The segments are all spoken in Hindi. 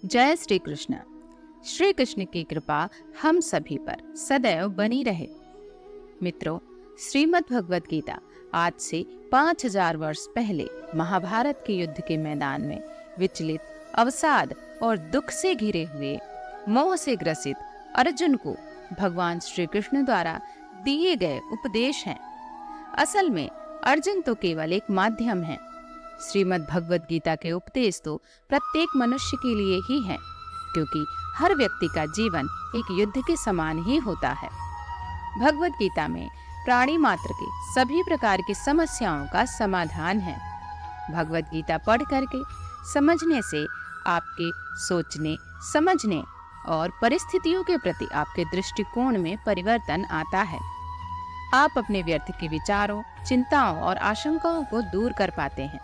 जय श्री कृष्ण। श्री कृष्ण की कृपा हम सभी पर सदैव बनी रहे। मित्रों, श्रीमद् भगवद गीता आज से 5000 वर्ष पहले महाभारत के युद्ध के मैदान में विचलित, अवसाद और दुख से घिरे हुए, मोह से ग्रसित अर्जुन को भगवान श्री कृष्ण द्वारा दिए गए उपदेश हैं। असल में अर्जुन तो केवल एक माध्यम है। श्रीमद् भगवद गीता के उपदेश तो प्रत्येक मनुष्य के लिए ही है, क्योंकि हर व्यक्ति का जीवन एक युद्ध के समान ही होता है। भगवद गीता में प्राणी मात्र के सभी प्रकार की समस्याओं का समाधान है। भगवद गीता पढ़ करके समझने से आपके सोचने, समझने और परिस्थितियों के प्रति आपके दृष्टिकोण में परिवर्तन आता है। आप अपने व्यर्थ के विचारों, चिंताओं और आशंकाओं को दूर कर पाते हैं।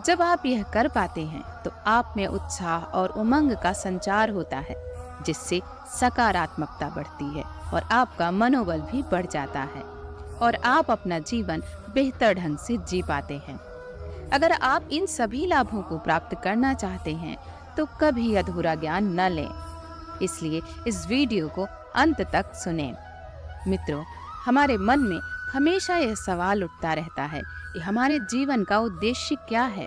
जब आप यह कर पाते हैं तो आप में उत्साह और उमंग का संचार होता है, जिससे सकारात्मकता बढ़ती है और आपका मनोबल भी बढ़ जाता है और आप अपना जीवन बेहतर ढंग से जी पाते हैं। अगर आप इन सभी लाभों को प्राप्त करना चाहते हैं तो कभी अधूरा ज्ञान न लें। इसलिए इस वीडियो को अंत तक सुनें। मित्रों, हमारे मन में हमेशा यह सवाल उठता रहता है कि हमारे जीवन का उद्देश्य क्या है।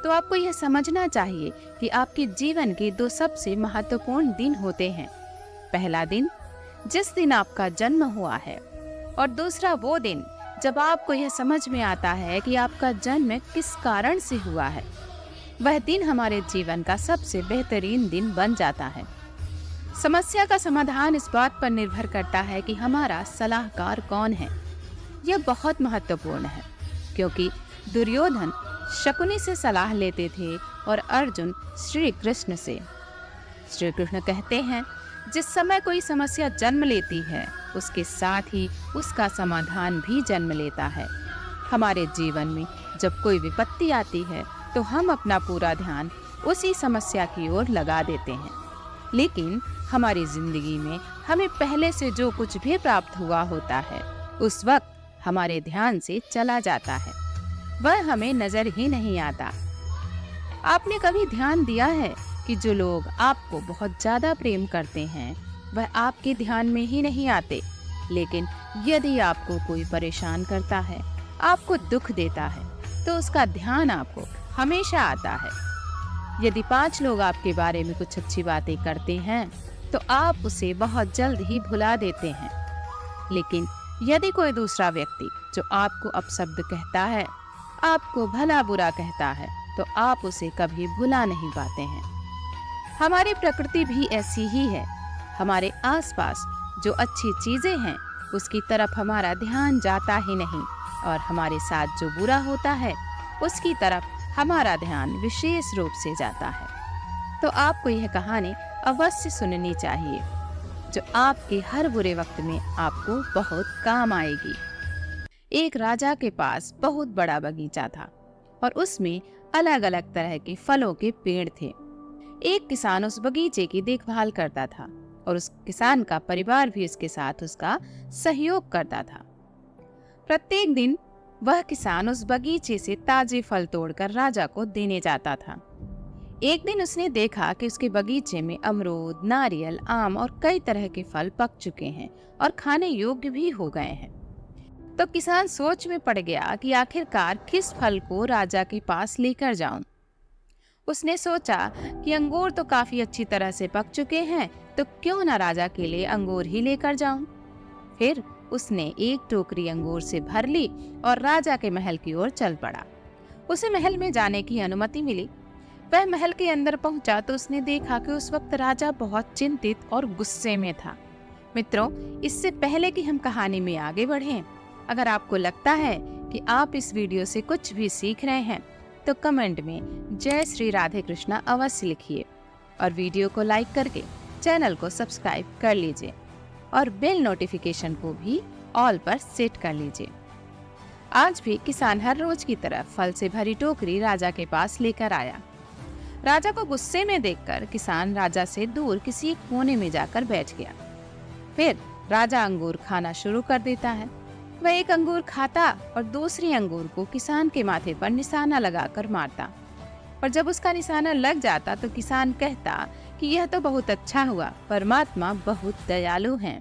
तो आपको यह समझना चाहिए कि आपके जीवन के दो सबसे महत्वपूर्ण दिन होते हैं। पहला दिन जिस दिन आपका जन्म हुआ है, और दूसरा वो दिन जब आपको यह समझ में आता है कि आपका जन्म किस कारण से हुआ है। वह दिन हमारे जीवन का सबसे बेहतरीन दिन बन जाता है। समस्या का समाधान इस बात पर निर्भर करता है कि हमारा सलाहकार कौन है। यह बहुत महत्वपूर्ण है, क्योंकि दुर्योधन शकुनी से सलाह लेते थे और अर्जुन श्री कृष्ण से। श्री कृष्ण कहते हैं, जिस समय कोई समस्या जन्म लेती है, उसके साथ ही उसका समाधान भी जन्म लेता है। हमारे जीवन में जब कोई विपत्ति आती है तो हम अपना पूरा ध्यान उसी समस्या की ओर लगा देते हैं, लेकिन हमारी जिंदगी में हमें पहले से जो कुछ भी प्राप्त हुआ होता है, उस वक्त हमारे ध्यान से चला जाता है। वह हमें नजर ही नहीं आता। आपने कभी ध्यान दिया है कि जो लोग आपको बहुत ज्यादा प्रेम करते हैं, वह आपके ध्यान में ही नहीं आते, लेकिन यदि आपको कोई परेशान करता है, आपको दुख देता है, तो उसका ध्यान आपको हमेशा आता है। यदि 5 लोग आपके बारे में कुछ अच्छी बातें करते हैं तो आप उसे बहुत जल्द ही भुला देते हैं, लेकिन यदि कोई दूसरा व्यक्ति जो आपको अपशब्द कहता है, आपको भला बुरा कहता है, तो आप उसे कभी भुला नहीं पाते हैं। हमारी प्रकृति भी ऐसी ही है। हमारे आसपास जो अच्छी चीजें हैं, उसकी तरफ हमारा ध्यान जाता ही नहीं, और हमारे साथ जो बुरा होता है, उसकी तरफ हमारा ध्यान विशेष रूप से जाता है। तो आपको यह कहानी अवश्य सुननी चाहिए, जो आपके हर बुरे वक्त में आपको बहुत काम आएगी। एक राजा के पास बहुत बड़ा बगीचा था और उसमें अलग अलग तरह के फलों के पेड़ थे। एक किसान उस बगीचे की देखभाल करता था और उस किसान का परिवार भी उसके साथ उसका सहयोग करता था। प्रत्येक दिन वह किसान उस बगीचे से ताजे फल तोड़कर राजा को देने जाता था। एक दिन उसने देखा कि उसके बगीचे में अमरूद, नारियल, आम और कई तरह के फल पक चुके हैं और खाने योग्य भी हो गए हैं। तो किसान सोच में पड़ गया कि आखिरकार किस फल को राजा के पास लेकर जाऊं। उसने सोचा कि अंगूर तो काफी अच्छी तरह से पक चुके हैं, तो क्यों ना राजा के लिए अंगूर ही लेकर जाऊं। फिर उसने एक टोकरी अंगूर से भर ली और राजा के महल की ओर चल पड़ा। उसे महल में जाने की अनुमति मिली। वह महल के अंदर पहुंचा तो उसने देखा कि उस वक्त राजा बहुत चिंतित और गुस्से में था। मित्रों, इससे पहले कि हम कहानी में आगे बढ़ें, अगर आपको लगता है कि आप इस वीडियो से कुछ भी सीख रहे हैं, तो कमेंट में जय श्री राधे कृष्णा अवश्य लिखिए और वीडियो को लाइक करके चैनल को सब्सक्राइब कर लीजिए और बेल नोटिफिकेशन को भी ऑल पर सेट कर लीजिए। आज भी किसान हर रोज की तरह फल से भरी टोकरी राजा के पास लेकर आया। राजा को गुस्से में देखकर किसान राजा से दूर किसी एक कोने में जाकर बैठ गया। फिर राजा अंगूर खाना शुरू कर देता है। वह एक अंगूर खाता और दूसरी अंगूर को किसान के माथे पर निशाना लगाकर मारता, और जब उसका निशाना लग जाता तो किसान कहता कि कि यह तो बहुत अच्छा हुआ, परमात्मा बहुत दयालु हैं।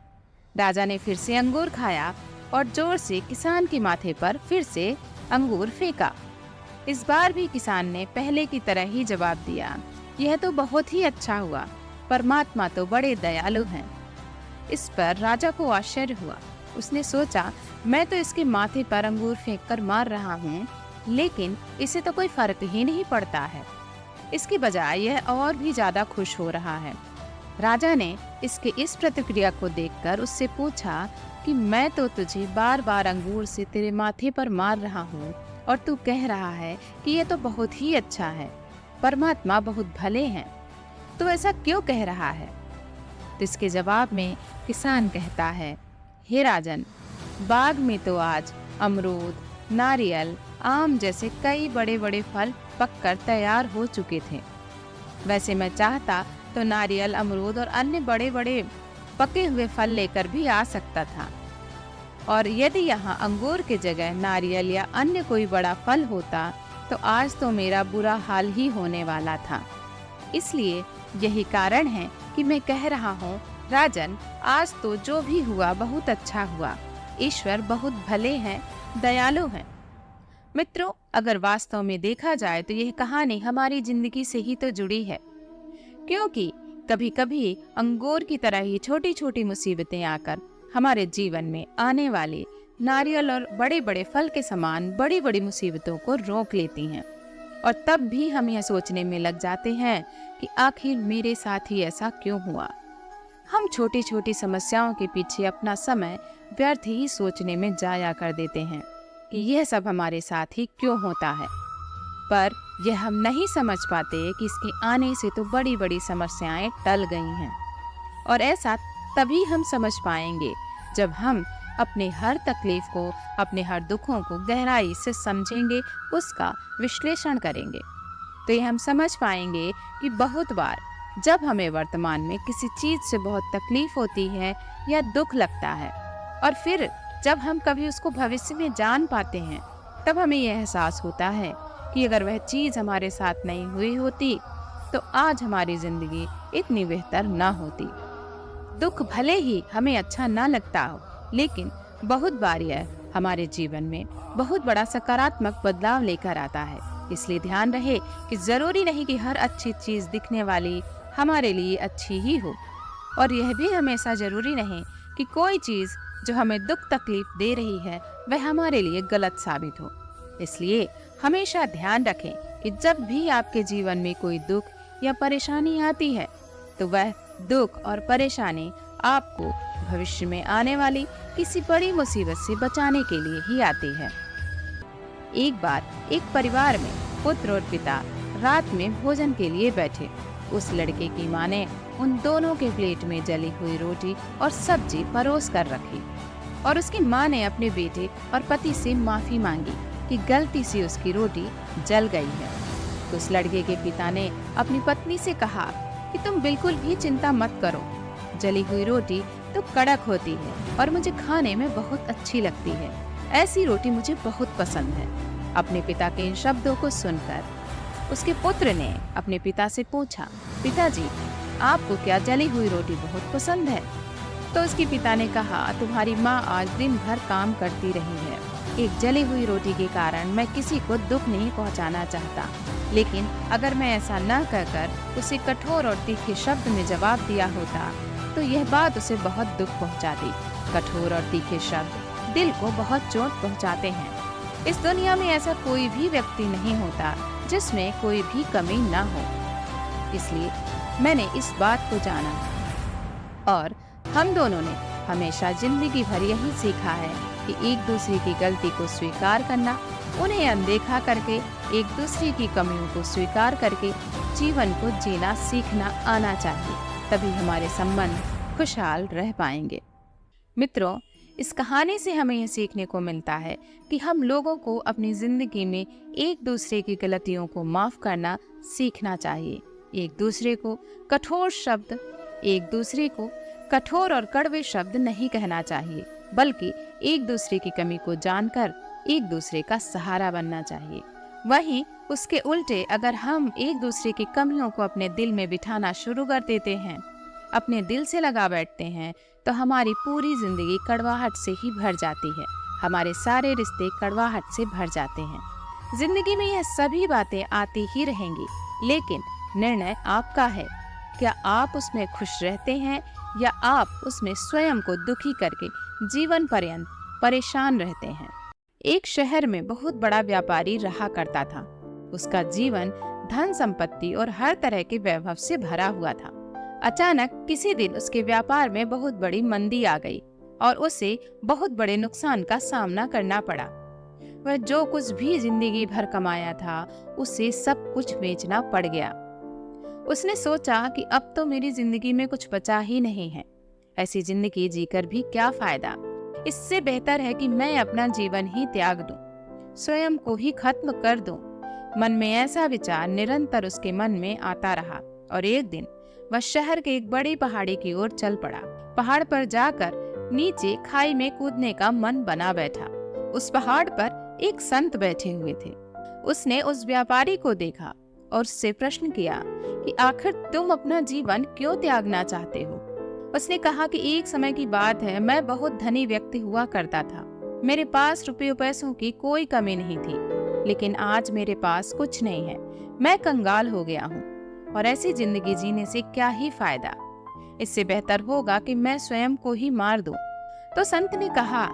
राजा ने फिर से अंगूर खाया और जोर से किसान के माथे पर फिर से अंगूर फेंका। इस बार भी किसान ने पहले की तरह ही जवाब दिया, यह तो बहुत ही अच्छा हुआ, परमात्मा तो बड़े दयालु हैं। इस पर राजा को आश्चर्य हुआ। उसने सोचा, मैं तो इसके माथे पर अंगूर फेंककर मार रहा हूँ, लेकिन इसे तो कोई फर्क ही नहीं पड़ता है। इसकी बजाय यह और भी ज्यादा खुश हो रहा है। राजा ने इसके इस प्रतिक्रिया को देखकर उससे पूछा कि मैं तो तुझे बार बार अंगूर से तेरे माथे पर मार रहा हूँ और तू कह रहा है कि यह तो बहुत ही अच्छा है, परमात्मा बहुत भले हैं, तू ऐसा क्यों कह रहा है? तो इसके जवाब में किसान कहता है, हे राजन, बाग में तो आज अमरूद, नारियल, आम जैसे कई बड़े बड़े फल पककर तैयार हो चुके थे। वैसे मैं चाहता तो नारियल, अमरूद और अन्य बड़े बड़े पके हुए फल लेकर भी आ सकता था, और यदि यहाँ अंगूर की जगह नारियल या अन्य कोई बड़ा फल होता तो आज तो मेरा बुरा हाल ही होने वाला था। इसलिए यही कारण है कि मैं कह रहा हूँ, राजन, आज तो जो भी हुआ बहुत अच्छा हुआ। ईश्वर बहुत भले हैं, दयालु हैं। मित्रों, अगर वास्तव में देखा जाए तो यह कहानी हमारी जिंदगी से ही तो जुड़ी है, क्योंकि कभी कभी अंगूर की तरह ही छोटी छोटी मुसीबतें आकर हमारे जीवन में आने वाले नारियल और बड़े बड़े फल के समान बड़ी बड़ी मुसीबतों को रोक लेती हैं, और तब भी हम यह सोचने में लग जाते हैं कि आखिर मेरे साथ ही ऐसा क्यों हुआ। हम छोटी छोटी समस्याओं के पीछे अपना समय व्यर्थ ही सोचने में जाया कर देते हैं कि यह सब हमारे साथ ही क्यों होता है, पर यह हम नहीं समझ पाते कि इसके आने से तो बड़ी बड़ी समस्याएं टल गई हैं। और ऐसा तभी हम समझ पाएंगे जब हम अपने हर तकलीफ को, अपने हर दुखों को गहराई से समझेंगे, उसका विश्लेषण करेंगे। तो ये हम समझ पाएंगे कि बहुत बार जब हमें वर्तमान में किसी चीज से बहुत तकलीफ होती है या दुख लगता है, और फिर जब हम कभी उसको भविष्य में जान पाते हैं, तब हमें यह एहसास होता है कि अगर वह चीज हमारे साथ नहीं हुई होती तो आज हमारी जिंदगी इतनी बेहतर ना होती। दुख भले ही हमें अच्छा ना लगता हो, लेकिन बहुत बार यह हमारे जीवन में बहुत बड़ा सकारात्मक बदलाव लेकर आता है। इसलिए ध्यान रहे कि जरूरी नहीं कि हर अच्छी चीज दिखने वाली हमारे लिए अच्छी ही हो, और यह भी हमेशा जरूरी नहीं कि कोई चीज जो हमें दुख तकलीफ दे रही है वह हमारे लिए गलत साबित हो। इसलिए हमेशा ध्यान रखें कि जब भी आपके जीवन में कोई दुख या परेशानी आती है तो वह दुख और परेशानी आपको भविष्य में आने वाली किसी बड़ी मुसीबत से बचाने के लिए ही आती है। एक बार एक परिवार में पुत्र और पिता रात में भोजन के लिए बैठे। उस लड़के की माँ ने उन दोनों के प्लेट में जली हुई रोटी और सब्जी परोस कर रखी, और उसकी माँ ने अपने बेटे और पति से माफी मांगी कि गलती से उसकी रोटी जल गई है। तो उस लड़के के पिता ने अपनी पत्नी से कहा कि तुम बिल्कुल भी चिंता मत करो, जली हुई रोटी तो कड़क होती है और मुझे खाने में बहुत अच्छी लगती है, ऐसी रोटी मुझे बहुत पसंद है। अपने पिता के इन शब्दों को सुनकर उसके पुत्र ने अपने पिता से पूछा, पिताजी, आपको क्या जली हुई रोटी बहुत पसंद है? तो उसके पिता ने कहा, तुम्हारी माँ आज दिन भर काम करती रही है, एक जली हुई रोटी के कारण मैं किसी को दुख नहीं पहुंचाना चाहता, लेकिन अगर मैं ऐसा न कहकर उसे कठोर और तीखे शब्द में जवाब दिया होता तो यह बात उसे बहुत दुख पहुंचाती। कठोर और तीखे शब्द दिल को बहुत चोट पहुंचाते हैं। इस दुनिया में ऐसा कोई भी व्यक्ति नहीं होता जिसमें कोई भी कमी ना हो। इसलिए मैंने इस बात को जाना, और हम दोनों ने हमेशा जिंदगी भर यही सीखा है कि एक दूसरे की गलती को स्वीकार करना, उन्हें अनदेखा करके एक दूसरे की कमियों को स्वीकार करके जीवन को जीना सीखना आना चाहिए, तभी हमारे संबंध खुशहाल रह पाएंगे। मित्रों, इस कहानी से हमें यह सीखने को मिलता है कि हम लोगों को अपनी जिंदगी में एक दूसरे की गलतियों को माफ करना सीखना चाहिए। एक दूसरे को कठोर और कड़वे शब्द नहीं कहना चाहिए, बल्कि एक दूसरे की कमी को जानकर एक दूसरे का सहारा बनना चाहिए। वहीं उसके उल्टे अगर हम एक दूसरे की कमियों को अपने दिल में बिठाना शुरू कर देते हैं, अपने दिल से लगा बैठते हैं, तो हमारी पूरी जिंदगी कड़वाहट से ही भर जाती है। हमारे सारे रिश्ते कड़वाहट से भर जाते हैं। जिंदगी में यह सभी बातें आती ही रहेंगी, लेकिन निर्णय आपका है। क्या आप उसमें खुश रहते हैं या आप उसमें स्वयं को दुखी करके जीवन पर्यंत परेशान रहते हैं। एक शहर में बहुत बड़ा व्यापारी रहा करता था। उसका जीवन धन संपत्ति और हर तरह के वैभव से भरा हुआ था। अचानक किसी दिन उसके व्यापार में बहुत बड़ी मंदी आ गई और उसे बहुत बड़े नुकसान का सामना करना पड़ा। वह जो कुछ भी जिंदगी भर कमाया था, उसे सब कुछ बेचना पड़ गया। उसने सोचा कि अब तो मेरी जिंदगी में कुछ बचा ही नहीं है। ऐसी जिंदगी जीकर भी क्या फायदा। इससे बेहतर है कि मैं अपना जीवन ही त्याग दूं, स्वयं को ही खत्म कर दूं। मन में ऐसा विचार निरंतर उसके मन में आता रहा और एक दिन वह शहर के एक बड़ी पहाड़ी की ओर चल पड़ा। पहाड़ पर जाकर नीचे खाई में कूदने का मन बना बैठा। उस पहाड़ पर एक संत बैठे हुए थे। उसने उस व्यापारी को देखा और उससे प्रश्न किया कि आखिर तुम अपना जीवन क्यों त्यागना चाहते हो। उसने कहा कि एक समय की बात है, मैं बहुत धनी व्यक्ति हुआ करता था। मेरे पास रुपये पैसों की कोई कमी नहीं थी, लेकिन आज मेरे पास कुछ नहीं है। मैं कंगाल हो गया हूँ और ऐसी जिंदगी जीने से क्या ही फायदा। इससे बेहतर होगा कि मैं स्वयं को ही मार दूं। तो संत ने कहा,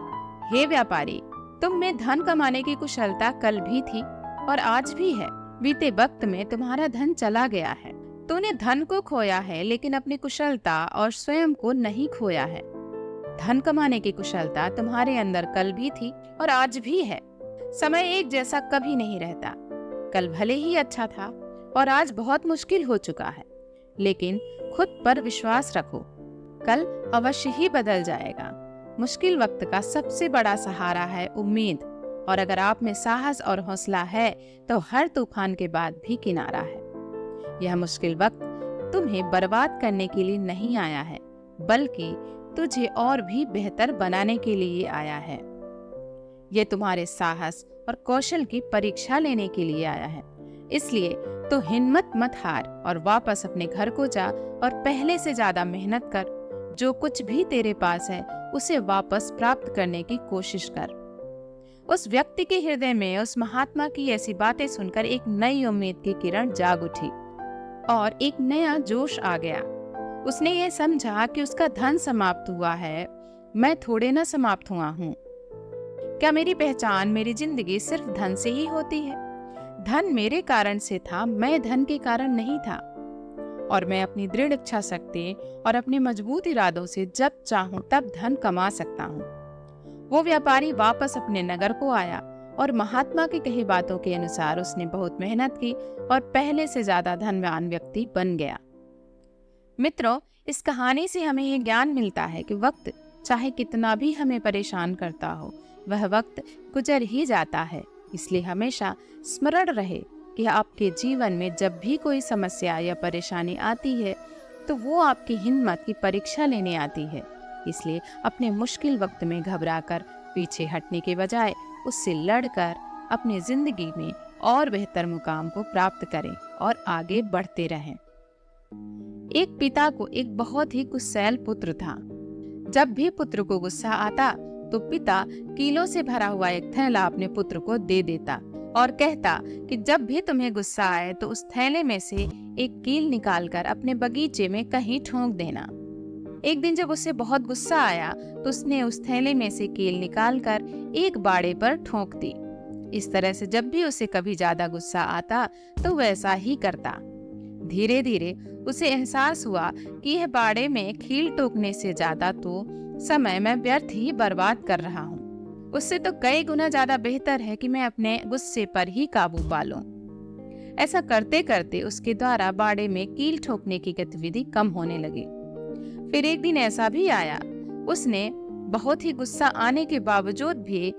हे व्यापारी, तुम में धन कमाने की कुशलता कल भी थी और आज भी है। बीते वक्त में तुम्हारा धन चला गया है। तूने धन को खोया है, लेकिन अपनी कुशलता और स्वयं को नहीं खोया है। धन कमाने की कुशलता तुम्हारे अंदर कल भी थी और आज भी है। समय एक जैसा कभी नहीं रहता। कल भले ही अच्छा था और आज बहुत मुश्किल हो चुका है, लेकिन खुद पर विश्वास रखो, कल अवश्य ही बदल जाएगा। मुश्किल वक्त का सबसे बड़ा सहारा है उम्मीद, और अगर आप में साहस और हौसला है तो हर तूफान के बाद भी किनारा है। यह मुश्किल वक्त तुम्हें बर्बाद करने के लिए नहीं आया है, बल्कि तुझे और भी बेहतर बनाने के लिए आया है। यह तुम्हारे साहस और कौशल की परीक्षा लेने के लिए आया है। इसलिए तो हिम्मत मत हार और वापस अपने घर को जा और पहले से ज्यादा मेहनत कर। जो कुछ भी तेरे पास है उसे वापस प्राप्त करने की कोशिश कर। उस व्यक्ति के हृदय में उस महात्मा की ऐसी बातें सुनकर एक नई उम्मीद की किरण जाग उठी और एक नया जोश आ गया। उसने ये समझा कि उसका धन समाप्त हुआ है, मैं थोड़े न समाप्त हुआ हूँ। क्या मेरी पहचान, मेरी जिंदगी सिर्फ धन से ही होती है? धन मेरे कारण से था, मैं धन के कारण नहीं था। और मैं अपनी दृढ़ इच्छा शक्ति और अपने मजबूत इरादों से जब चाहूं तब धन कमा सकता हूँ। वो व्यापारी वापस अपने नगर को आया और महात्मा की कही बातों के अनुसार उसने बहुत मेहनत की और पहले से ज्यादा धनवान व्यक्ति बन गया। मित्रों, इस कहानी से हमें ये ज्ञान मिलता है कि वक्त चाहे कितना भी हमें परेशान करता हो, वह वक्त गुजर ही जाता है। इसलिए हमेशा स्मरण रहे कि आपके जीवन में जब भी कोई समस्या या परेशानी आती है तो वो आपकी हिम्मत की परीक्षा लेने आती है। इसलिए अपने मुश्किल वक्त में घबराकर पीछे हटने के बजाय उससे लड़कर अपनी जिंदगी में और बेहतर मुकाम को प्राप्त करें और आगे बढ़ते रहें। एक पिता को एक बहुत ही गुस्सैल पुत्र था। जब भी पुत्र को गुस्सा आता तो पिता कीलों से भरा हुआ एक थैला अपने पुत्र को दे देता और कहता कि जब भी तुम्हें गुस्सा आए तो उस थैले में से एक कील निकालकर अपने बगीचे में कहीं ठोंक देना। एक दिन जब उसे बहुत गुस्सा आया तो उसने उस थैले में से कील निकालकर एक बाड़े पर ठोंक दी। इस तरह से जब भी उसे कभी ज्यादा गुस्सा आता तो वैसा ही करता। धीरे धीरे उसे एहसास हुआ कि यह बाड़े में कील ठोकने से ज्यादा तो समय मैं व्यर्थ ही बर्बाद कर रहा हूँ। उससे तो कई गुना ज्यादा बेहतर है कि मैं अपने गुस्से पर ही काबू पा लूं। ऐसा करते करते उसके द्वारा बाड़े में कील ठोकने की गतिविधि कम होने लगी। फिर एक दिन ऐसा भी आया, उसने बहुत ही गुस्सा आने के बावजूद भी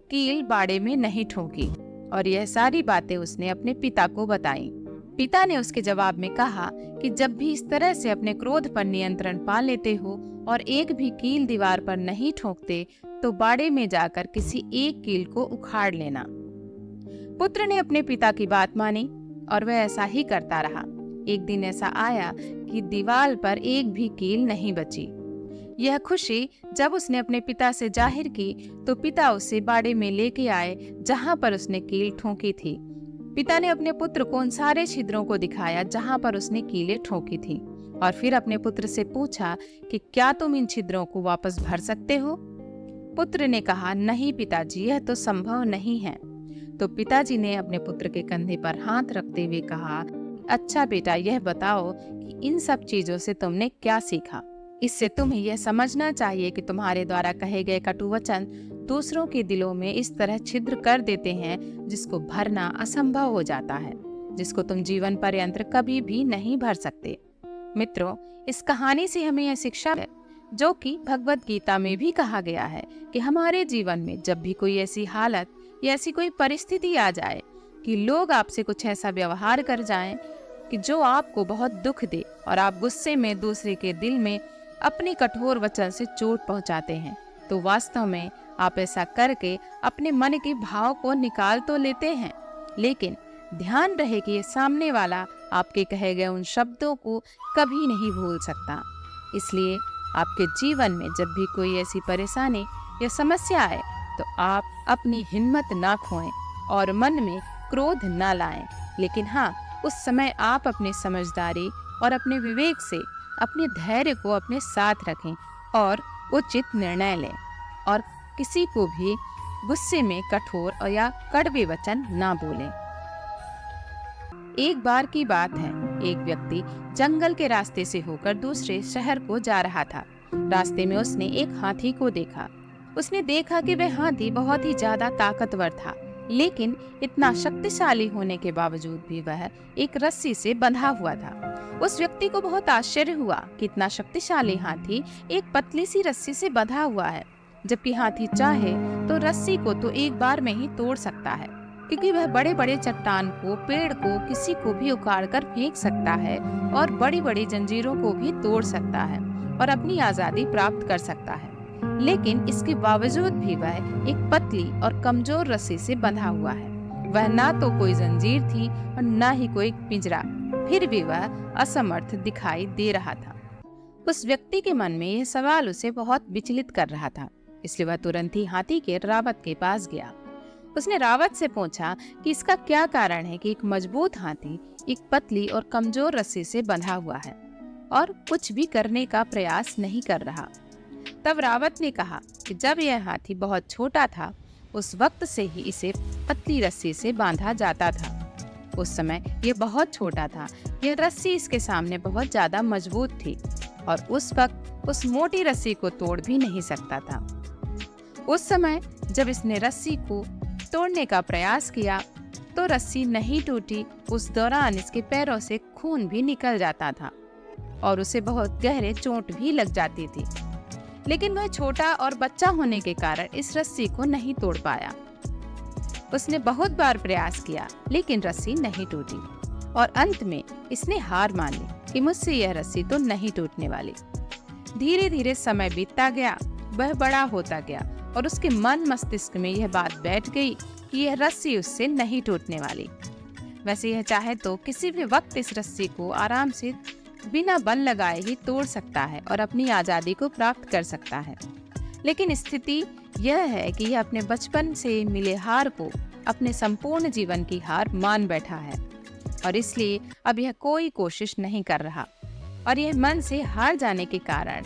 कील बाड़े में नहीं ठोकी और यह सारी बातें उसने अपने पिता को बताई। पिता ने उसके जवाब में कहा कि जब भी इस तरह से अपने क्रोध पर नियंत्रण पा लेते हो और एक भी कील दीवार पर नहीं ठोकते तो बाड़े में जाकर किसी एक कील को उखाड़ लेना। पुत्र ने अपने पिता की बात मानी और वह ऐसा ही करता रहा। एक दिन ऐसा आया कि दीवार पर एक भी कील नहीं बची। यह खुशी जब उसने अपने पिता से जाहिर की तो पिता उसे बाड़े में लेके आए जहां पर उसने कील ठोकी थी। पिता ने अपने पुत्र को उन सारे छिद्रों को दिखाया जहां पर उसने कीलें ठोकी थी और फिर अपने पुत्र से पूछा कि क्या तुम इन छिद्रों को वापस भर सकते हो? पुत्र ने कहा, नहीं पिताजी, यह तो संभव नहीं है। तो पिताजी ने अपने पुत्र के कंधे पर हाथ रखते हुए कहा, अच्छा बेटा, यह बताओ कि इन सब चीजों से तुमने क्या सीखा? इससे तुम्हें यह समझना चाहिए कि तुम्हारे द्वारा कहे गए कटु वचन दूसरों के दिलों में इस तरह छिद्र कर देते हैं जिसको भरना असंभव हो जाता है, जिसको तुम जीवन पर्यंत कभी भी नहीं भर सकते। मित्रों, इस कहानी से हमें यह शिक्षा है जो कि भगवत गीता में भी कहा गया है कि हमारे जीवन में जब भी कोई ऐसी हालत या ऐसी कोई परिस्थिति आ जाए कि लोग आपसे कुछ ऐसा व्यवहार कर जाएं कि जो आपको बहुत दुख दे और आप गुस्से में दूसरे के दिल में अपने कठोर वचन से चोट पहुंचाते हैं, तो वास्तव में आप ऐसा करके अपने मन के भाव को निकाल तो लेते हैं, लेकिन ध्यान रहे कि ये सामने वाला आपके कहे गए उन शब्दों को कभी नहीं भूल सकता। इसलिए आपके जीवन में जब भी कोई ऐसी परेशानी या समस्या आए तो आप अपनी हिम्मत ना खोएं और मन में क्रोध ना लाएं, लेकिन हाँ, उस समय आप अपनी समझदारी और अपने विवेक से अपने धैर्य को अपने साथ रखें और उचित निर्णय लें और किसी को भी गुस्से में कठोर और या कड़वे वचन ना बोलें। एक बार की बात है, एक व्यक्ति जंगल के रास्ते से होकर दूसरे शहर को जा रहा था। रास्ते में उसने एक हाथी को देखा। उसने देखा कि वह हाथी बहुत ही ज्यादा ताकतवर था, लेकिन इतना शक्तिशाली होने के बावजूद भी वह एक रस्सी से बंधा हुआ था। उस व्यक्ति को बहुत आश्चर्य हुआ कि इतना शक्तिशाली हाथी एक पतली सी रस्सी से बंधा हुआ है, जबकि हाथी चाहे तो रस्सी को तो एक बार में ही तोड़ सकता है, क्योंकि वह बड़े बड़े चट्टान को, पेड़ को, किसी को भी उखाड़ कर फेंक सकता है और बड़ी बड़ी जंजीरों को भी तोड़ सकता है और अपनी आजादी प्राप्त कर सकता है। लेकिन इसके बावजूद भी वह एक पतली और कमजोर रस्सी से बंधा हुआ है। वह ना तो कोई जंजीर थी और ना ही कोई पिंजरा, फिर भी वह असमर्थ दिखाई दे रहा था। उस व्यक्ति के मन में यह सवाल उसे बहुत विचलित कर रहा था, इसलिए वह तुरंत ही हाथी के रावत के पास गया। उसने रावत से पूछा कि इसका क्या कारण है कि एक मजबूत हाथी एक पतली और कमजोर रस्सी से बंधा हुआ है और कुछ भी करने का प्रयास नहीं कर रहा। तब रावत ने कहा कि जब यह हाथी बहुत छोटा था, उस वक्त से ही इसे पतली रस्सी से बांधा जाता था। उस समय यह बहुत छोटा था, यह रस्सी इसके सामने बहुत ज्यादा मजबूत थी और उस वक्त उस मोटी रस्सी को तोड़ भी नहीं सकता था। उस समय जब इसने रस्सी को तोड़ने का प्रयास किया तो रस्सी नहीं टूटी। उस दौरान इसके पैरों से खून भी निकल जाता था और उसे बहुत गहरे चोट भी लग जाती थी, लेकिन वह छोटा और बच्चा होने के कारण इस रस्सी को नहीं तोड़ पाया। उसने बहुत बार प्रयास किया, लेकिन रस्सी नहीं टूटी और अंत में इसने हार मान ली कि मुझसे यह रस्सी तो नहीं टूटने वाली। धीरे धीरे समय बीतता गया, वह बड़ा होता गया और उसके मन मस्तिष्क में यह बात बैठ गई कि यह रस्सी उससे नहीं टूटने वाली। वैसे यह चाहे तो किसी भी वक्त इस रस्सी को आराम से बिना बल लगाए ही तोड़ सकता है और अपनी आजादी को प्राप्त कर सकता है, लेकिन स्थिति यह है कि यह अपने बचपन से मिले हार को अपने संपूर्ण जीवन की हार मान बैठा है और इसलिए अब यह कोई कोशिश नहीं कर रहा और यह मन से हार जाने के कारण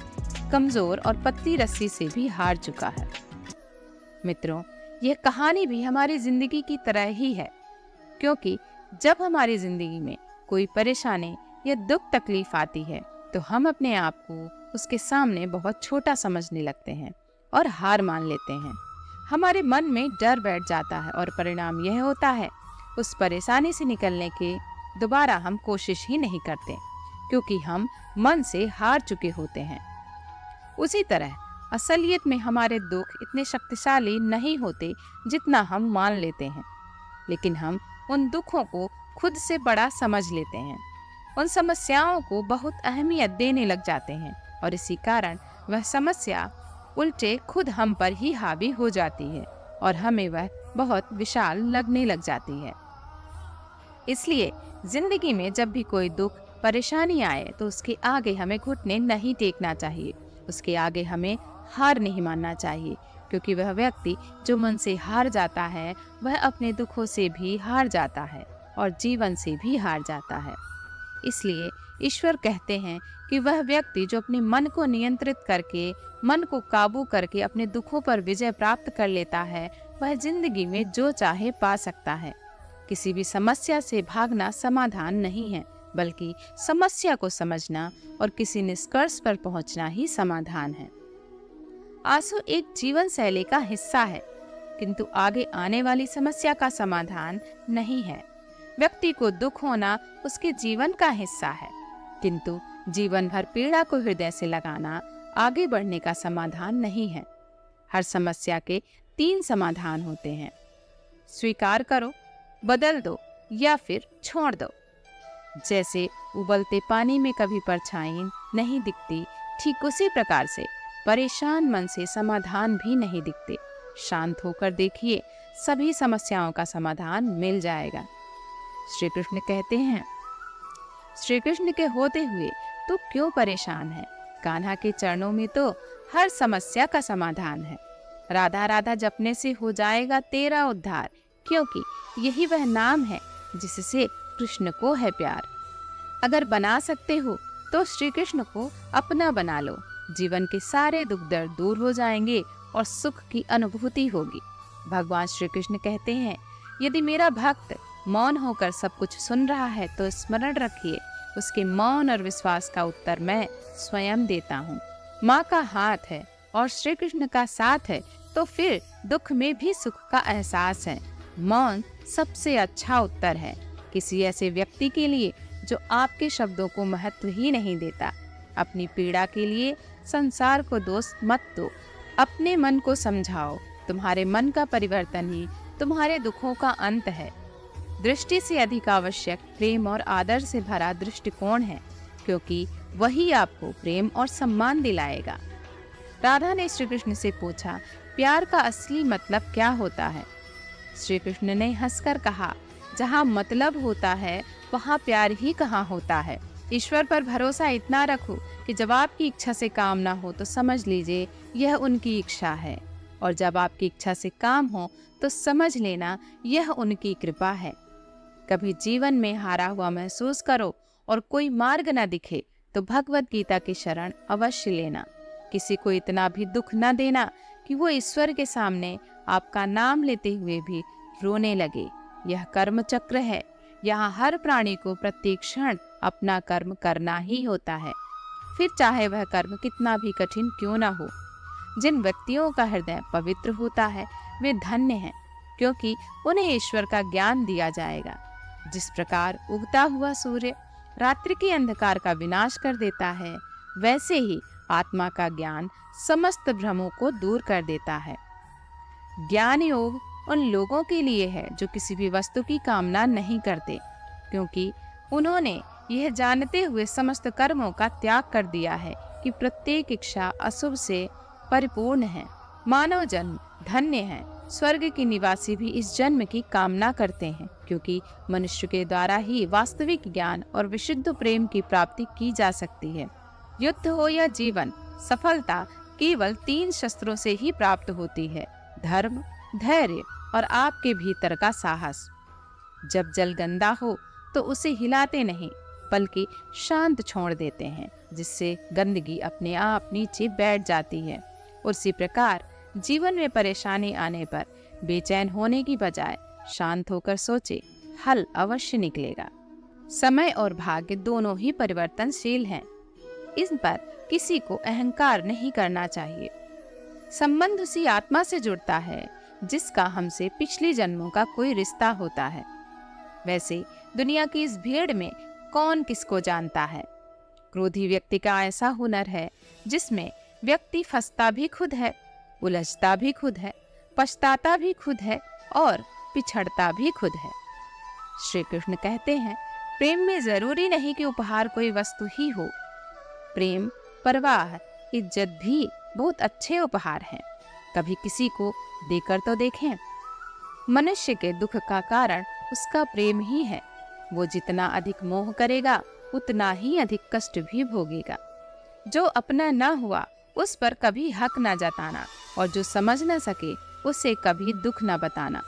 कमजोर और पतली रस्सी से भी हार चुका है। मित्रों, यह कहानी भी हमारी जिंदगी की तरह ही है, क्योंकि जब हमारी जिंदगी में कोई परेशानी या दुख तकलीफ आती है तो हम अपने आप को उसके सामने बहुत छोटा समझने लगते हैं और हार मान लेते हैं। हमारे मन में डर बैठ जाता है और परिणाम यह होता है उस परेशानी से निकलने के दोबारा हम कोशिश ही नहीं करते, क्योंकि हम मन से हार चुके होते हैं। उसी तरह असलियत में हमारे दुख इतने शक्तिशाली नहीं होते जितना हम मान लेते हैं, लेकिन हम उन दुखों को खुद से बड़ा समझ लेते हैं, उन समस्याओं को बहुत अहमियत देने लग जाते हैं और इसी कारण वह समस्या उल्टे खुद हम पर ही हावी हो जाती है और हमें वह बहुत विशाल लगने लग जाती है। इसलिए जिंदगी में जब भी कोई दुख परेशानी आए तो उसके आगे हमें घुटने नहीं टेकना चाहिए, उसके आगे हमें हार नहीं मानना चाहिए, क्योंकि वह व्यक्ति जो मन से हार जाता है वह अपने दुखों से भी हार जाता है और जीवन से भी हार जाता है। इसलिए ईश्वर कहते हैं कि वह व्यक्ति जो अपने मन को नियंत्रित करके, मन को काबू करके अपने दुखों पर विजय प्राप्त कर लेता है, वह जिंदगी में जो चाहे पा सकता है। किसी भी समस्या से भागना समाधान नहीं है, बल्कि समस्या को समझना और किसी निष्कर्ष पर पहुंचना ही समाधान है। आंसू एक जीवन शैली का हिस्सा है, किंतु आगे आने वाली समस्या का समाधान नहीं है। व्यक्ति को दुख होना उसके जीवन का हिस्सा है, किंतु जीवन भर पीड़ा को हृदय से लगाना आगे बढ़ने का समाधान नहीं है। हर समस्या के 3 समाधान होते हैं: स्वीकार करो, बदल दो या फिर छोड़ दो। जैसे उबलते पानी में कभी परछाई नहीं दिखती, ठीक उसी प्रकार से परेशान मन से समाधान भी नहीं दिखते। शांत होकर देखिए, सभी समस्याओं का समाधान मिल जाएगा। श्री कृष्ण कहते हैं, श्री कृष्ण के होते हुए तो क्यों परेशान है? कान्हा के चरणों में तो हर समस्या का समाधान है। राधा राधा जपने से हो जाएगा तेरा उद्धार, क्योंकि यही वह नाम है जिससे कृष्ण को है प्यार। अगर बना सकते हो तो श्री कृष्ण को अपना बना लो। जीवन के सारे दुख दर्द दूर हो जाएंगे और सुख की अनुभूति होगी। भगवान श्री कृष्ण कहते हैं, यदि मेरा भक्त मौन होकर सब कुछ सुन रहा है तो स्मरण रखिए, उसके मौन और विश्वास का उत्तर मैं स्वयं देता हूँ। माँ का हाथ है और श्री कृष्ण का साथ है तो फिर दुख में भी सुख का एहसास है। मौन सबसे अच्छा उत्तर है किसी ऐसे व्यक्ति के लिए जो आपके शब्दों को महत्व ही नहीं देता। अपनी पीड़ा के लिए संसार को दोष मत दो, अपने मन को समझाओ। तुम्हारे मन का परिवर्तन ही तुम्हारे दुखों का अंत है। दृष्टि से अधिक आवश्यक प्रेम और आदर से भरा दृष्टिकोण है, क्योंकि वही आपको प्रेम और सम्मान दिलाएगा। राधा ने श्री कृष्ण से पूछा, प्यार का असली मतलब क्या होता है? श्री कृष्ण ने हंसकर कहा, जहाँ मतलब होता है वहाँ प्यार ही कहाँ होता है। ईश्वर पर भरोसा इतना रखो कि जब आपकी इच्छा से काम ना हो तो समझ लीजिए यह उनकी इच्छा है, और जब आपकी इच्छा से काम हो तो समझ लेना यह उनकी कृपा है। कभी जीवन में हारा हुआ महसूस करो और कोई मार्ग न दिखे तो भगवत गीता की शरण अवश्य लेना। किसी को इतना भी दुख न देना कि वो ईश्वर के सामने आपका नाम लेते हुए भी रोने लगे। यह कर्म चक्र है। यहाँ हर प्राणी को प्रत्येक क्षण अपना कर्म करना ही होता है, फिर चाहे वह कर्म कितना भी कठिन क्यों ना हो। जिन व्यक्तियों का हृदय पवित्र होता है वे धन्य हैं, क्योंकि उन्हें ईश्वर का ज्ञान दिया जाएगा। जिस प्रकार उगता हुआ सूर्य रात्रि के अंधकार का विनाश कर देता है, वैसे ही आत्मा का ज्ञान समस्त भ्रमों को दूर कर देता है। ज्ञान योग उन लोगों के लिए है जो किसी भी वस्तु की कामना नहीं करते, क्योंकि उन्होंने यह जानते हुए समस्त कर्मों का त्याग कर दिया है कि प्रत्येक इच्छा अशुभ से परिपूर्ण है। मानव जन्म धन्य है। स्वर्ग के निवासी भी इस जन्म की कामना करते हैं, क्योंकि मनुष्य के द्वारा ही वास्तविक ज्ञान और विशुद्ध प्रेम की प्राप्ति की जा सकती है। युद्ध हो या जीवन, सफलता केवल 3 शस्त्रों से ही प्राप्त होती है: धर्म, धैर्य और आपके भीतर का साहस। जब जल गंदा हो तो उसे हिलाते नहीं, बल्कि शांत छोड़ देते हैं, जिससे गंदगी अपने आप नीचे बैठ जाती है। उसी प्रकार जीवन में परेशानी आने पर बेचैन होने की बजाय शांत होकर सोचे, हल अवश्य निकलेगा। समय और भाग्य दोनों ही परिवर्तनशील हैं। इस पर किसी को अहंकार नहीं करना चाहिए। संबंध उसी आत्मा से जुड़ता है जिसका हमसे पिछले जन्मों का कोई रिश्ता होता है। वैसे दुनिया की इस भीड़ में कौन किसको जानता है। क्रोधी व्यक्ति का ऐसा हुनर है जिसमें व्यक्ति फंसता भी खुद है, उलझता भी खुद है, पछताता भी खुद है और पिछड़ता भी खुद है। श्री कृष्ण कहते हैं, प्रेम में जरूरी नहीं कि उपहार कोई वस्तु ही हो। प्रेम, परवाह, इज्जत भी बहुत अच्छे उपहार हैं। कभी किसी को देकर तो देखें। मनुष्य के दुख का कारण उसका प्रेम ही है। वो जितना अधिक मोह करेगा उतना ही अधिक कष्ट भी भोगेगा। जो अपना न हुआ उस पर कभी हक न जताना, और जो समझ न सके उसे कभी दुख न बताना।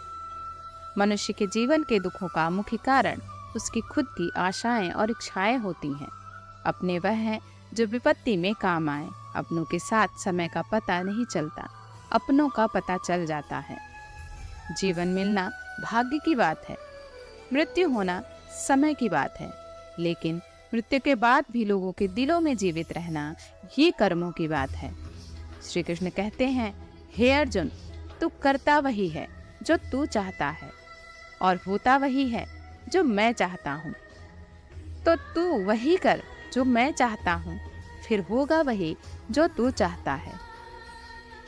मनुष्य के जीवन के दुखों का मुख्य कारण उसकी खुद की आशाएं और इच्छाएं होती हैं। अपने वह हैं जो विपत्ति में काम आए। अपनों के साथ समय का पता नहीं चलता, अपनों का पता चल जाता है। जीवन मिलना भाग्य की बात है, मृत्यु होना समय की बात है, लेकिन मृत्यु के बाद भी लोगों के दिलों में जीवित रहना ये कर्मों की बात है। श्री कृष्ण कहते हैं, हे अर्जुन, तू करता वही है जो तू चाहता है, और होता वही है जो मैं चाहता हूँ। तो तू वही कर जो मैं चाहता हूँ, फिर होगा वही जो तू चाहता है।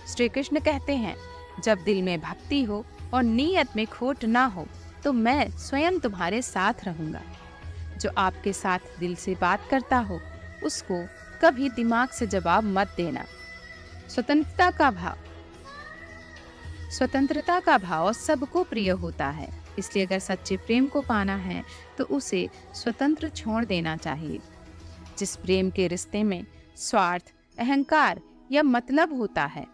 श्री कृष्ण कहते हैं, जब दिल में भक्ति हो और नीयत में खोट ना हो तो मैं स्वयं तुम्हारे साथ रहूंगा। जो आपके साथ दिल से बात करता हो उसको कभी दिमाग से जवाब मत देना। स्वतंत्रता का भाव सबको प्रिय होता है, इसलिए अगर सच्चे प्रेम को पाना है तो उसे स्वतंत्र छोड़ देना चाहिए। जिस प्रेम के रिश्ते में स्वार्थ, अहंकार या मतलब होता है,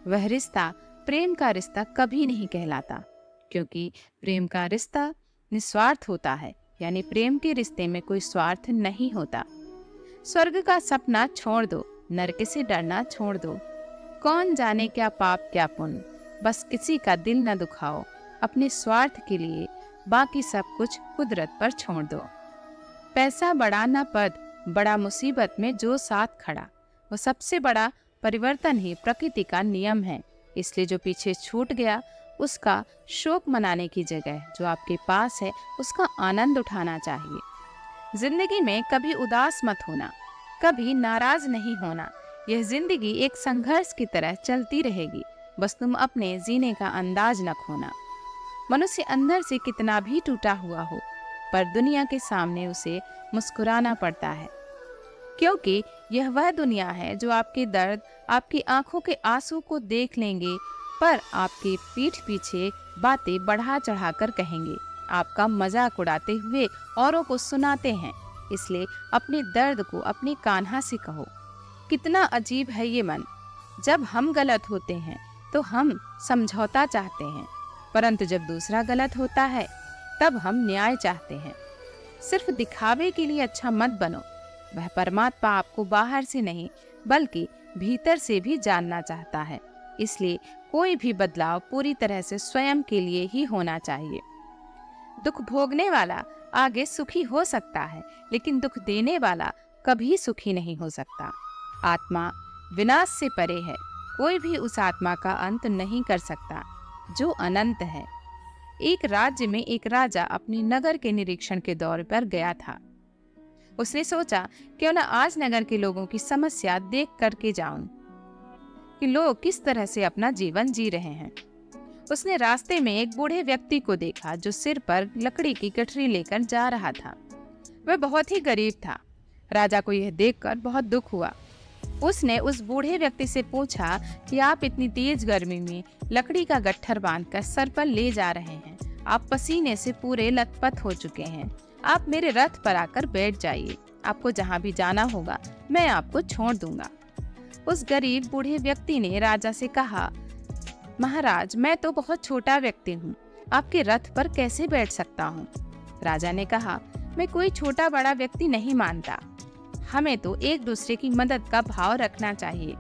वह रिश्ता प्रेम का रिश्ता कभी नहीं कहलाता, क्योंकि प्रेम का रिश्ता निस्वार्थ होता है, यानी प्रेम के रिश्ते में कोई स्वार्थ नहीं होता। स्वर्ग का सपना छोड़ दो, नरक से डरना छोड़ दो। कौन जाने क्या पाप क्या पुण्य, बस किसी का दिल न दुखाओ। अपने स्वार्थ के लिए बाकी सब कुछ कुदरत पर छोड़ दो। पैसा बड़ा न पद, बड़ा मुसीबत में जो साथ खड़ा। वो सबसे बड़ा परिवर्तन ही प्रकृति का नियम है। इसलिए जो पीछे छूट गया उसका शोक मनाने की जगह जो आपके पास है उसका आनंद उठाना चाहिए। जिंदगी में कभी उदास मत होना, कभी नाराज नहीं होना। यह जिंदगी एक संघर्ष की तरह चलती रहेगी, बस तुम अपने जीने का अंदाज न खोना। मनुष्य अंदर से कितना भी टूटा हुआ हो, पर दुनिया के सामने उसे मुस्कुराना पड़ता है, क्योंकि यह वह दुनिया है जो आपके दर्द, आपकी आंखों के आंसू को देख लेंगे, पर आपके पीठ पीछे बातें बढ़ा चढ़ाकर कहेंगे। आपका मजाक उड़ाते हुए औरों को सुनाते हैं। इसलिए अपने दर्द को अपने कान्हा से कहो। कितना अजीब है ये मन। जब हम गलत होते हैं तो हम समझौता चाहते हैं, परंतु जब दूसरा गलत होता है तब हम न्याय चाहते हैं। सिर्फ दिखावे के लिए अच्छा मत बनो। वह परमात्मा आपको बाहर से नहीं बल्कि भीतर से भी जानना चाहता है। इसलिए कोई भी बदलाव पूरी तरह से स्वयं के लिए ही होना चाहिए। दुख भोगने वाला आगे सुखी हो सकता है, लेकिन दुख देने वाला कभी सुखी नहीं हो सकता। आत्मा विनाश से परे है, कोई भी उस आत्मा का अंत नहीं कर सकता जो अनंत है। एक राज्य में एक राजा अपने नगर के निरीक्षण के दौरे पर गया था। उसने सोचा क्यों न आज नगर के लोगों की समस्या देख करके जाऊं कि लोग किस तरह से अपना जीवन जी रहे हैं। उसने रास्ते में एक बूढ़े व्यक्ति को देखा जो सिर पर लकड़ी की गठरी लेकर जा रहा था। वह बहुत ही गरीब था। राजा को यह देखकर बहुत दुख हुआ। उसने उस बूढ़े व्यक्ति से पूछा कि आप इतनी तेज गर्मी में लकड़ी का गट्ठर बांधकर सर पर ले जा रहे हैं। आप पसीने से पूरे लथपथ हो चुके हैं। आप मेरे रथ पर आकर बैठ जाइए। आपको जहाँ भी जाना होगा मैं आपको छोड़ दूंगा। उस गरीब बूढ़े व्यक्ति ने राजा से कहा, महाराज, मैं तो बहुत छोटा व्यक्ति हूँ, आपके रथ पर कैसे बैठ सकता हूँ? राजा ने कहा, मैं कोई छोटा बड़ा व्यक्ति नहीं मानता। हमें तो एक दूसरे की मदद का भाव रखना चाहिए।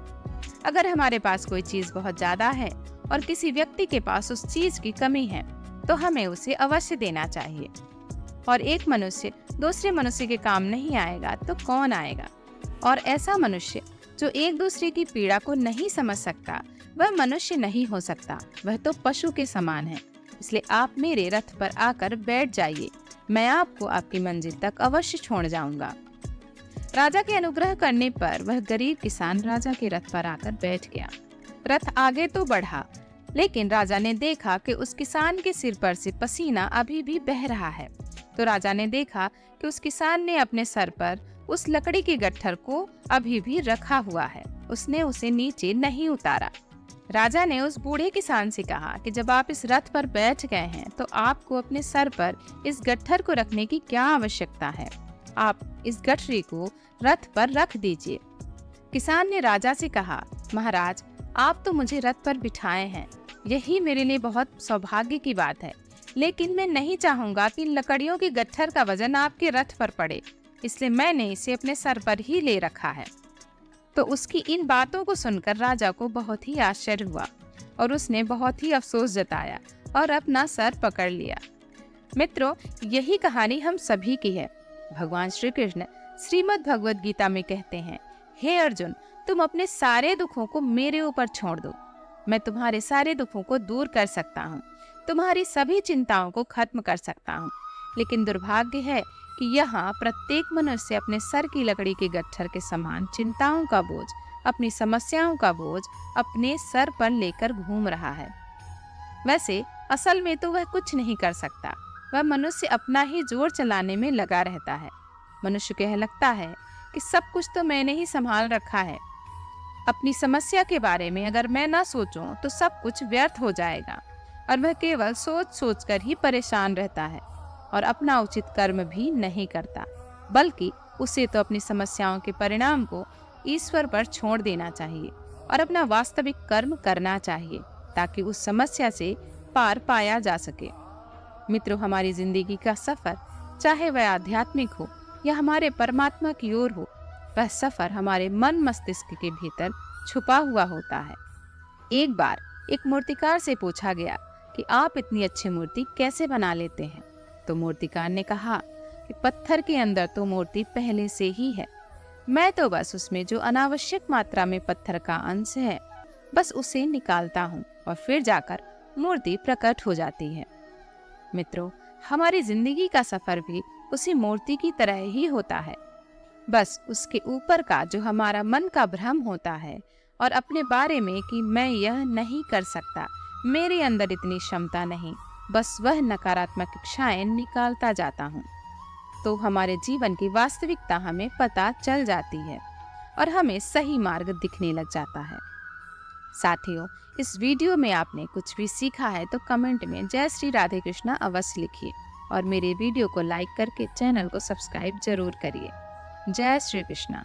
अगर हमारे पास कोई चीज बहुत ज्यादा है और किसी व्यक्ति के पास उस चीज की कमी है तो हमें उसे अवश्य देना चाहिए। और एक मनुष्य दूसरे मनुष्य के काम नहीं आएगा तो कौन आएगा? और ऐसा मनुष्य जो एक दूसरे की पीड़ा को नहीं समझ सकता वह मनुष्य नहीं हो सकता, वह तो पशु के समान है। इसलिए आप मेरे रथ पर आकर बैठ जाइए, मैं आपको आपकी मंजिल तक अवश्य छोड़ जाऊंगा। राजा के अनुग्रह करने पर वह गरीब किसान राजा के रथ पर आकर बैठ गया। रथ आगे तो बढ़ा, लेकिन राजा ने देखा कि उस किसान के सिर पर से पसीना अभी भी बह रहा है। तो राजा ने देखा कि उस किसान ने अपने सर पर उस लकड़ी के गट्ठर को अभी भी रखा हुआ है। उसने उसे नीचे नहीं उतारा। राजा ने उस बूढ़े किसान से कहा कि जब आप इस रथ पर बैठ गए हैं तो आपको अपने सर पर इस गट्ठर को रखने की क्या आवश्यकता है। आप इस गठरी को रथ पर रख दीजिए। किसान ने राजा से कहा, महाराज, आप तो मुझे रथ पर बिठाए हैं, यही मेरे लिए बहुत सौभाग्य की बात है, लेकिन मैं नहीं चाहूंगा कि लकड़ियों की गट्ठर का वजन आपके रथ पर पड़े, इसलिए मैंने इसे अपने सर पर ही ले रखा है। तो उसकी इन बातों को सुनकर राजा को बहुत ही आश्चर्य हुआ और उसने बहुत ही अफसोस जताया और अपना सर पकड़ लिया। मित्रों, यही कहानी हम सभी की है। भगवान श्री कृष्ण श्रीमद् भगवद गीता में कहते हैं, हे अर्जुन, तुम अपने सारे दुखों को मेरे ऊपर छोड़ दो, मैं तुम्हारे सारे दुखों को दूर कर सकता हूँ, तुम्हारी सभी चिंताओं को खत्म कर सकता हूँ। लेकिन दुर्भाग्य है कि यहाँ प्रत्येक मनुष्य अपने सर की लकड़ी के गट्ठर के समान चिंताओं का बोझ, अपनी समस्याओं का बोझ अपने सर पर लेकर घूम रहा है। वैसे असल में तो वह कुछ नहीं कर सकता, वह मनुष्य अपना ही जोर चलाने में लगा रहता है। मनुष्य को यह लगता है कि सब कुछ तो मैंने ही संभाल रखा है, अपनी समस्या के बारे में अगर मैं ना सोचूं तो सब कुछ व्यर्थ हो जाएगा, और वह केवल सोच सोच कर ही परेशान रहता है और अपना उचित कर्म भी नहीं करता, बल्कि उसे तो अपनी समस्याओं के परिणाम को ईश्वर पर छोड़ देना चाहिए और अपना वास्तविक कर्म करना चाहिए ताकि उस समस्या से पार पाया जा सके। मित्रों, हमारी जिंदगी का सफर, चाहे वह आध्यात्मिक हो या हमारे परमात्मा की ओर हो, वह सफर हमारे मन मस्तिष्क के भीतर छुपा हुआ होता है। एक बार एक मूर्तिकार से पूछा गया कि आप इतनी अच्छी मूर्ति कैसे बना लेते हैं। तो मूर्तिकार ने कहा कि पत्थर के अंदर तो मूर्ति पहले से ही है, मैं तो बस उसमें जो अनावश्यक मात्रा में पत्थर का अंश है बस उसे निकालता हूँ और फिर जाकर मूर्ति प्रकट हो जाती है। मित्रों, हमारी जिंदगी का सफर भी उसी मूर्ति की तरह ही होता है, बस उसके ऊपर का जो हमारा मन का भ्रम होता है और अपने बारे में कि मैं यह नहीं कर सकता, मेरे अंदर इतनी क्षमता नहीं, बस वह नकारात्मक इच्छाएं निकालता जाता हूँ, तो हमारे जीवन की वास्तविकता हमें पता चल जाती है और हमें सही मार्ग दिखने लग जाता है। साथियों, इस वीडियो में आपने कुछ भी सीखा है तो कमेंट में जय श्री राधे कृष्णा अवश्य लिखिए और मेरे वीडियो को लाइक करके चैनल को सब्सक्राइब जरूर करिए। जय श्री कृष्णा।